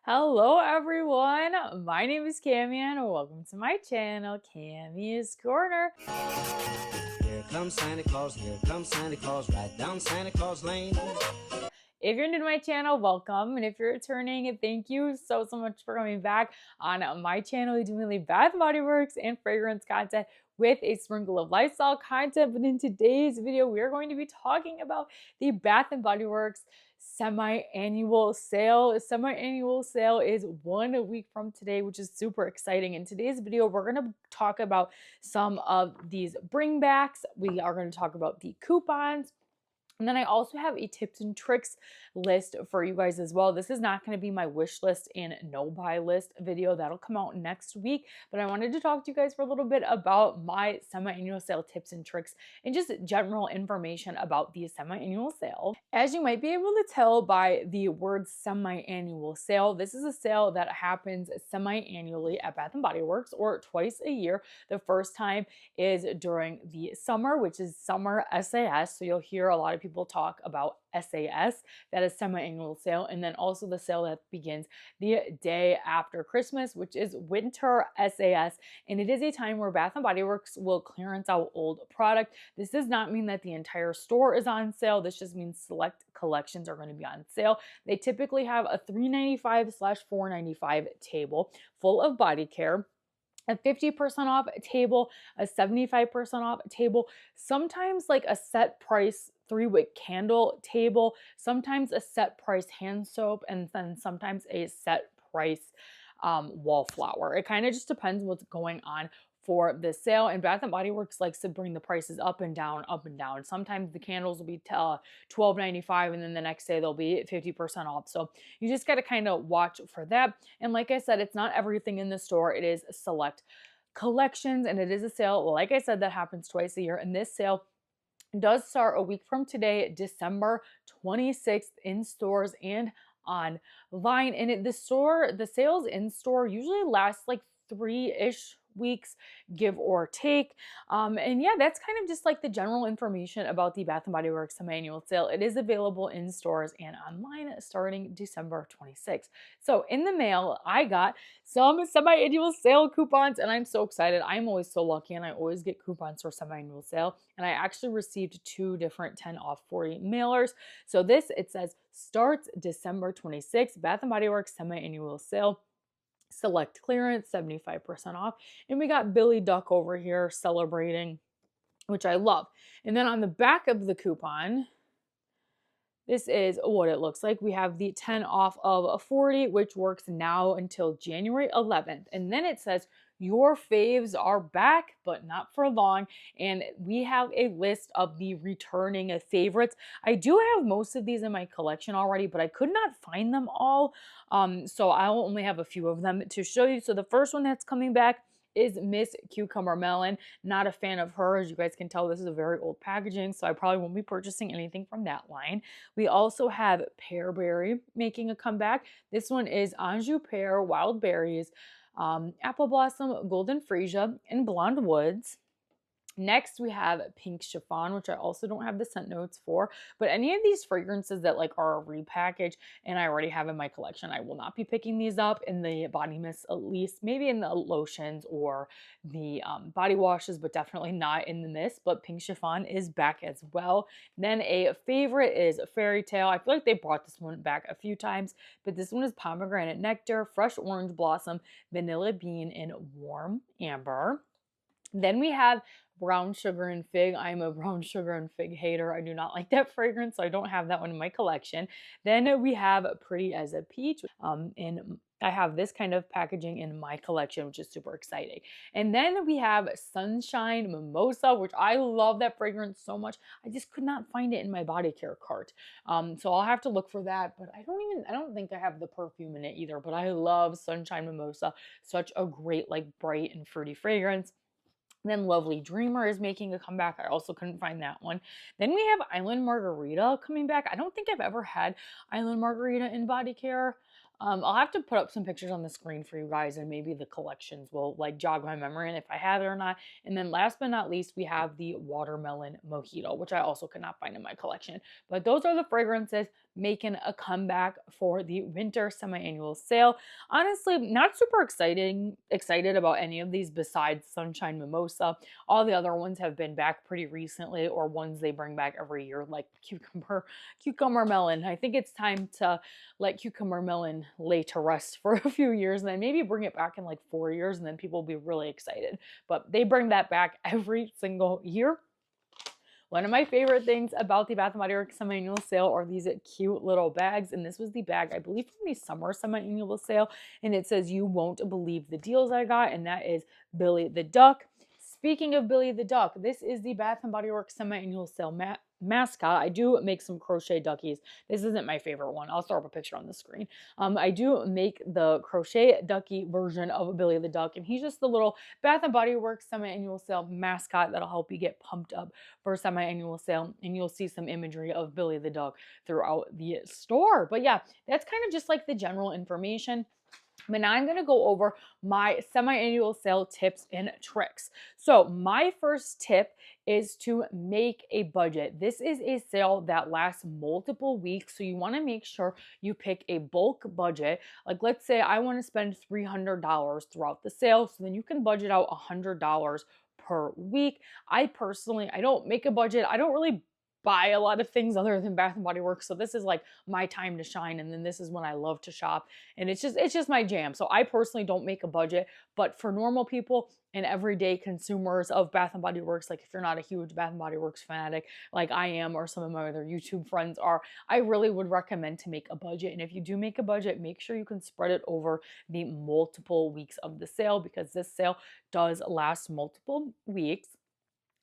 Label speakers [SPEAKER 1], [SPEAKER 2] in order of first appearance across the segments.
[SPEAKER 1] Hello everyone, my name is Cami and welcome to my channel, Cami's Corner.
[SPEAKER 2] Here comes Santa Claus, right down Santa Claus Lane.
[SPEAKER 1] If you're new to my channel, welcome, and if you're returning, thank you so much for coming back on my channel. We do mainly Bath & Body Works and fragrance content with a sprinkle of lifestyle content, but in today's video, we are going to be talking about the Bath & Body Works semi-annual sale. Semi-annual sale is 1 week from today, which is super exciting. In today's video, we're going to talk about some of these bringbacks. We are going to talk about the coupons. And then I also have a tips and tricks list for you guys as well. This is not going to be my wish list and no buy list video. That'll come out next week. But I wanted to talk to you guys for a little bit about my semi-annual sale tips and tricks and just general information about the semi-annual sale. As you might be able to tell by the word semi-annual sale, this is a sale that happens semi-annually at Bath & Body Works or twice a year. The first time is during the summer, which is summer SAS. So you'll hear a lot of people talk about SAS, that is semi-annual sale, and then also the sale that begins the day after Christmas, which is winter SAS, and it is a time where Bath & Body Works will clearance out old product. This does not mean that the entire store is on sale. This just means select collections are going to be on sale. They typically have a $395/$495 table full of body care, a 50% off table, a 75% off table, sometimes like a set price 3-wick candle table, sometimes a set price hand soap, and then sometimes a set price wallflower. It kind of just depends what's going on for the sale, and Bath & Body Works likes to bring the prices up and down, up and down. Sometimes the candles will be $12.95 and then the next day they'll be 50% off. So you just got to kind of watch for that. And like I said, it's not everything in the store. It is select collections and it is a sale, like I said, that happens twice a year. And this sale does start a week from today, December 26th, in stores and online. And the sales in store usually last like 3-ish weeks, give or take. And yeah, that's kind of just like the general information about the Bath & Body Works semi-annual sale. It is available in stores and online starting December 26th. So in the mail, I got some semi-annual sale coupons and I'm so excited. I'm always so lucky and I always get coupons for semi-annual sale. And I actually received 2 different 10 off 40 mailers. So this, it says, starts December 26th, Bath & Body Works semi-annual sale. Select clearance, 75% off. And we got Billy Duck over here celebrating, which I love. And then on the back of the coupon, this is what it looks like. We have the 10 off of 40, which works now until January 11th. And then it says, your faves are back, but not for long. And we have a list of the returning favorites. I do have most of these in my collection already, but I could not find them all. So I'll only have a few of them to show you. So the first one that's coming back is Miss Cucumber Melon. Not a fan of her. As you guys can tell, this is a very old packaging, so I probably won't be purchasing anything from that line. We also have Pear Berry making a comeback. This one is Anjou Pear, Wild Berries, Apple Blossom, Golden Freesia, and Blonde Woods. Next, we have Pink Chiffon, which I also don't have the scent notes for, but any of these fragrances that like are a repackage and I already have in my collection, I will not be picking these up in the body mists, at least maybe in the lotions or the body washes, but definitely not in the mist. But Pink Chiffon is back as well. Then a favorite is Fairy Tale. I feel like they brought this one back a few times, but this one is Pomegranate Nectar, Fresh Orange Blossom, Vanilla Bean, and Warm Amber. Then we have Brown Sugar and Fig. I'm a Brown Sugar and Fig hater. I do not like that fragrance, so I don't have that one in my collection. Then we have Pretty as a Peach. I have this kind of packaging in my collection, which is super exciting. And then we have Sunshine Mimosa, which I love that fragrance so much. I just could not find it in my body care cart. So I'll have to look for that, but I don't think I have the perfume in it either, but I love Sunshine Mimosa. Such a great, like, bright and fruity fragrance. Then Lovely Dreamer is making a comeback. I also couldn't find that one. Then we have Island Margarita coming back. I don't think I've ever had Island Margarita in body care. I'll have to put up some pictures on the screen for you guys, and maybe the collections will like jog my memory and if I have it or not. And then last but not least, we have the watermelon mojito, which I also could not find in my collection. But those are the fragrances making a comeback for the winter semi-annual sale. Honestly, not super excited about any of these besides Sunshine Mimosa. All the other ones have been back pretty recently, or ones they bring back every year, like cucumber melon. I think it's time to let cucumber melon lay to rest for a few years and then maybe bring it back in like 4 years, and then people will be really excited. But they bring that back every single year. One of my favorite things about the Bath & Body Works semi-annual sale are these cute little bags. And this was the bag, I believe, from the summer semi-annual sale. And it says, "You won't believe the deals I got." And that is Billy the Duck. Speaking of Billy the Duck, this is the Bath & Body Works semi-annual sale mascot. I do make some crochet duckies. This isn't my favorite one. I'll throw up a picture on the screen. I do make the crochet ducky version of Billy the Duck, and he's just the little Bath & Body Works semi-annual sale mascot that'll help you get pumped up for semi-annual sale, and you'll see some imagery of Billy the Duck throughout the store. But yeah, that's kind of just like the general information. But now I'm going to go over my semi-annual sale tips and tricks. So my first tip is to make a budget. This is a sale that lasts multiple weeks, so you want to make sure you pick a bulk budget. Like, let's say I want to spend $300 throughout the sale, so then you can budget out $100 per week. I don't make a budget. I don't really buy a lot of things other than Bath and Body Works. So this is like my time to shine. And then this is when I love to shop. And it's just my jam. So I personally don't make a budget, but for normal people and everyday consumers of Bath and Body Works, like if you're not a huge Bath and Body Works fanatic like I am, or some of my other YouTube friends are, I really would recommend to make a budget. And if you do make a budget, make sure you can spread it over the multiple weeks of the sale, because this sale does last multiple weeks.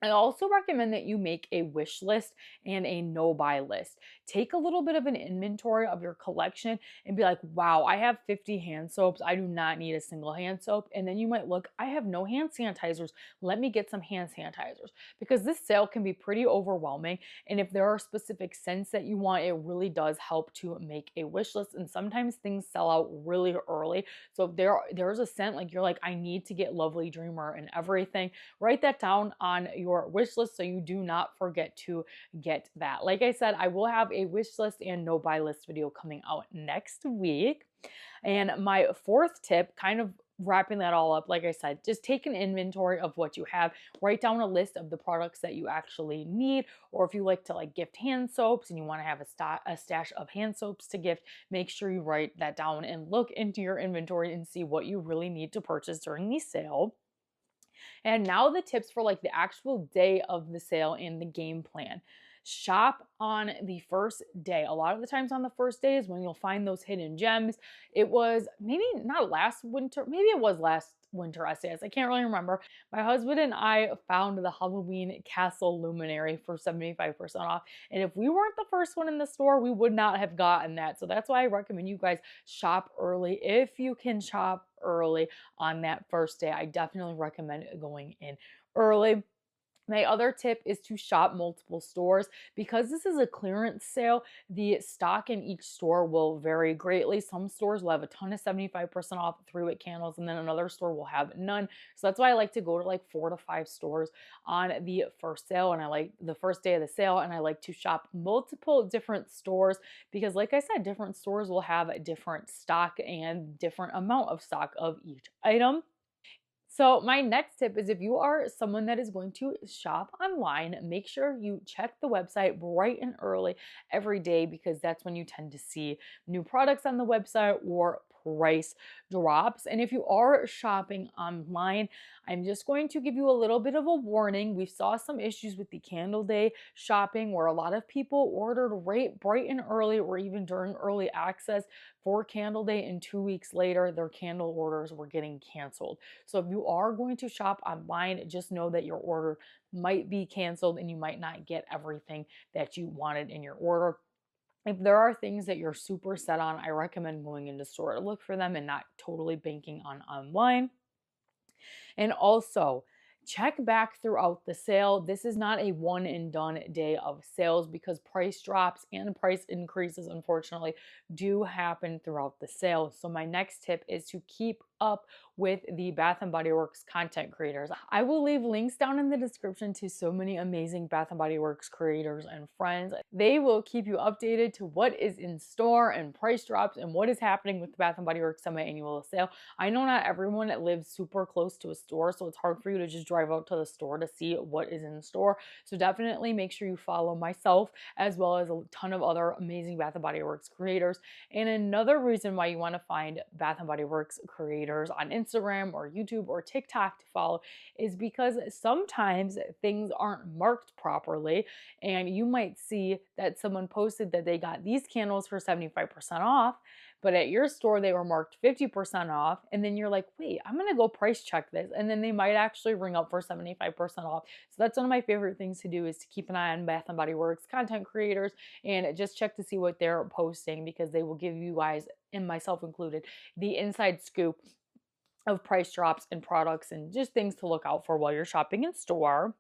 [SPEAKER 1] I also recommend that you make a wish list and a no-buy list. Take a little bit of an inventory of your collection and be like, wow, I have 50 hand soaps. I do not need a single hand soap. And then you might look, I have no hand sanitizers. Let me get some hand sanitizers, because this sale can be pretty overwhelming. And if there are specific scents that you want, it really does help to make a wish list. And sometimes things sell out really early. So if there's a scent like you're like, I need to get Lovely Dreamer and everything, write that down on your wish list so you do not forget to get that. Like I said, I will have a wish list and no buy list video coming out next week. And my fourth tip, kind of wrapping that all up, like I said, just take an inventory of what you have. Write down a list of the products that you actually need. Or if you like to like gift hand soaps and you want to have a stash of hand soaps to gift, make sure you write that down and look into your inventory and see what you really need to purchase during the sale. And now the tips for like the actual day of the sale and the game plan. Shop on the first day. A lot of the times on the first day is when you'll find those hidden gems. It was maybe not last winter, maybe it was last winter SAS. I can't really remember. My husband and I found the Halloween Castle Luminary for 75% off. And if we weren't the first one in the store, we would not have gotten that. So that's why I recommend you guys shop early. If you can shop early on that first day, I definitely recommend going in early. My other tip is to shop multiple stores. Because this is a clearance sale, the stock in each store will vary greatly. Some stores will have a ton of 75% off 3-wick candles, and then another store will have none. So that's why I like to go to like 4 to 5 stores on the first sale, and I like the first day of the sale, and I like to shop multiple different stores because, like I said, different stores will have a different stock and different amount of stock of each item. So my next tip is, if you are someone that is going to shop online, make sure you check the website bright and early every day, because that's when you tend to see new products on the website or price drops. And if you are shopping online, I'm just going to give you a little bit of a warning. We saw some issues with the Candle Day shopping where a lot of people ordered right bright and early, or even during early access for Candle Day, and 2 weeks later their candle orders were getting canceled. So if you are going to shop online, just know that your order might be canceled and you might not get everything that you wanted in your order. If there are things that you're super set on, I recommend going into store to look for them and not totally banking on online. And also, check back throughout the sale. This is not a one and done day of sales because price drops and price increases, unfortunately, do happen throughout the sale. So, my next tip is to keep up with the Bath and Body Works content creators. I will leave links down in the description to so many amazing Bath and Body Works creators and friends. They will keep you updated to what is in store and price drops and what is happening with the Bath and Body Works semi-annual sale. I know not everyone lives super close to a store, so it's hard for you to just drive out to the store to see what is in store. So definitely make sure you follow myself as well as a ton of other amazing Bath and Body Works creators. And another reason why you want to find Bath and Body Works creators on Instagram or YouTube or TikTok to follow is because sometimes things aren't marked properly, and you might see that someone posted that they got these candles for 75% off, but at your store they were marked 50% off, and then you're like, wait, I'm gonna go price check this, and then they might actually ring up for 75% off. So that's one of my favorite things to do, is to keep an eye on Bath and Body Works content creators and just check to see what they're posting, because they will give you guys, and myself included, the inside scoop of price drops and products and just things to look out for while you're shopping in store.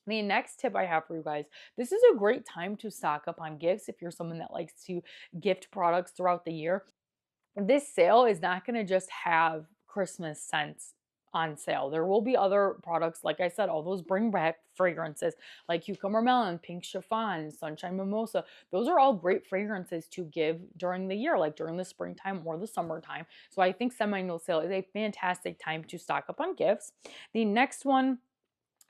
[SPEAKER 1] The next tip I have for you guys, this is a great time to stock up on gifts if you're someone that likes to gift products throughout the year. This sale is not going to just have Christmas scents on sale. There will be other products, like I said, all those bring back fragrances like cucumber melon, pink chiffon, sunshine mimosa. Those are all great fragrances to give during the year, like during the springtime or the summertime. So I think semi-annual sale is a fantastic time to stock up on gifts. The next one,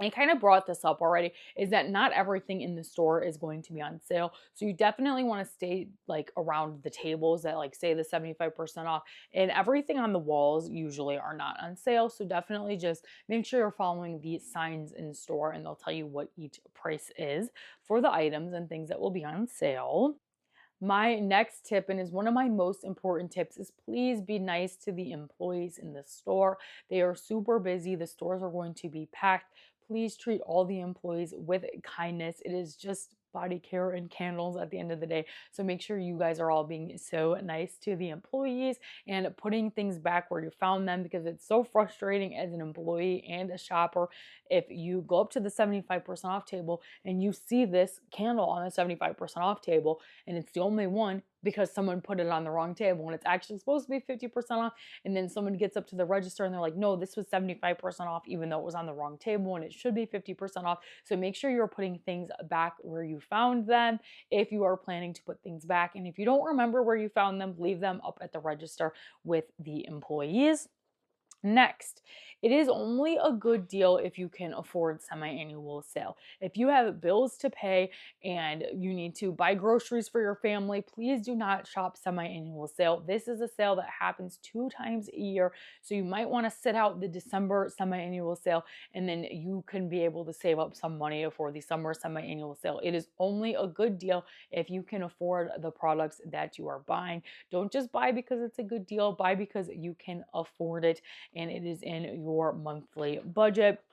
[SPEAKER 1] I kind of brought this up already, is that not everything in the store is going to be on sale. So you definitely want to stay like around the tables that like say the 75% off, and everything on the walls usually are not on sale. So definitely just make sure you're following the signs in store, and they'll tell you what each price is for the items and things that will be on sale. My next tip, and is one of my most important tips, is please be nice to the employees in the store. They are super busy. The stores are going to be packed. Please treat all the employees with kindness. It is just body care and candles at the end of the day. So make sure you guys are all being so nice to the employees and putting things back where you found them, because it's so frustrating as an employee and a shopper if you go up to the 75% off table and you see this candle on the 75% off table and it's the only one because someone put it on the wrong table when it's actually supposed to be 50% off, and then someone gets up to the register and they're like, no, this was 75% off even though it was on the wrong table and it should be 50% off. So make sure you're putting things back where you found them if you are planning to put things back, and if you don't remember where you found them, leave them up at the register with the employees. Next, it is only a good deal if you can afford semi-annual sale. If you have bills to pay and you need to buy groceries for your family, please do not shop semi-annual sale. This is a sale that happens 2 times a year, so you might want to sit out the December semi-annual sale, and then you can be able to save up some money for the summer semi-annual sale. It is only a good deal if you can afford the products that you are buying. Don't just buy because it's a good deal, buy because you can afford it and it is in your monthly budget.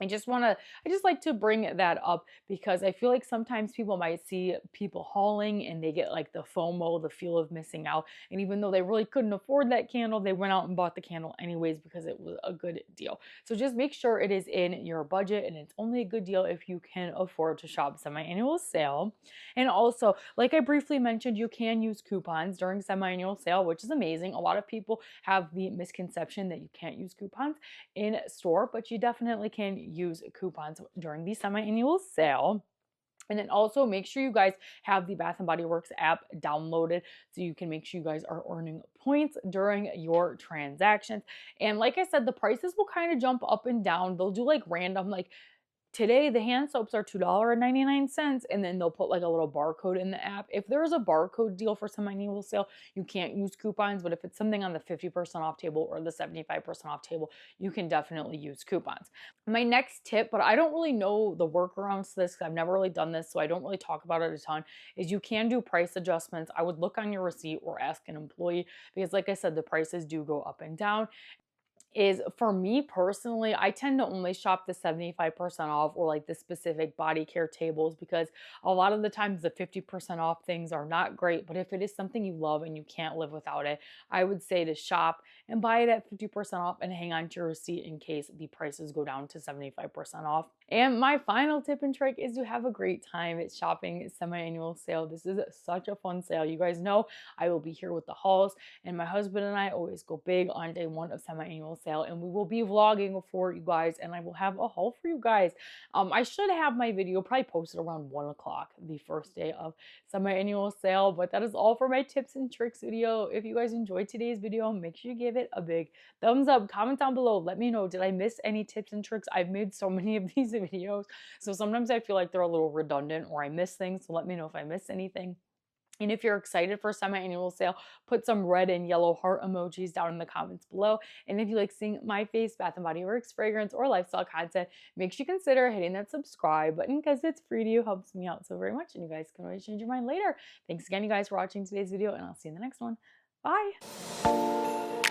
[SPEAKER 1] I just like to bring that up because I feel like sometimes people might see people hauling and they get like the FOMO, the feel of missing out. And even though they really couldn't afford that candle, they went out and bought the candle anyways because it was a good deal. So just make sure it is in your budget, and it's only a good deal if you can afford to shop semi-annual sale. And also, like I briefly mentioned, you can use coupons during semi-annual sale, which is amazing. A lot of people have the misconception that you can't use coupons in store, but you definitely can use coupons during the semi-annual sale. And then also make sure you guys have the Bath and Body Works app downloaded so you can make sure you guys are earning points during your transactions. And like I said, the prices will kind of jump up and down. They'll do like random, like today the hand soaps are $2.99, and then they'll put like a little barcode in the app. If there's a barcode deal for semi-annual sale, you can't use coupons, but if it's something on the 50% off table or the 75% off table, you can definitely use coupons. My next tip, but I don't really know the workarounds to this because I've never really done this, so I don't really talk about it a ton, is you can do price adjustments. I would look on your receipt or ask an employee because like I said, the prices do go up and down. is for me personally, I tend to only shop the 75% off or like the specific body care tables, because a lot of the times the 50% off things are not great. But if it is something you love and you can't live without it, I would say to shop and buy it at 50% off and hang on to your receipt in case the prices go down to 75% off. And my final tip and trick is to have a great time at shopping semi-annual sale. This is such a fun sale. You guys know I will be here with the hauls, and my husband and I always go big on day one of semi-annual sale, and we will be vlogging for you guys, and I will have a haul for you guys. I should have my video probably posted around 1 o'clock the first day of semi-annual sale, but that is all for my tips and tricks video. If you guys enjoyed today's video, make sure you give it a big thumbs up. Comment down below, let me know, did I miss any tips and tricks? I've made so many of these videos, so sometimes I feel like they're a little redundant or I miss things, so let me know if I missed anything. And if you're excited for semi-annual sale, put some red and yellow heart emojis down in the comments below. And if you like seeing my face, Bath & Body Works, fragrance, or lifestyle content, make sure you consider hitting that subscribe button because it's free to you, helps me out so very much, and you guys can always change your mind later. Thanks again, you guys, for watching today's video, and I'll see you in the next one. Bye!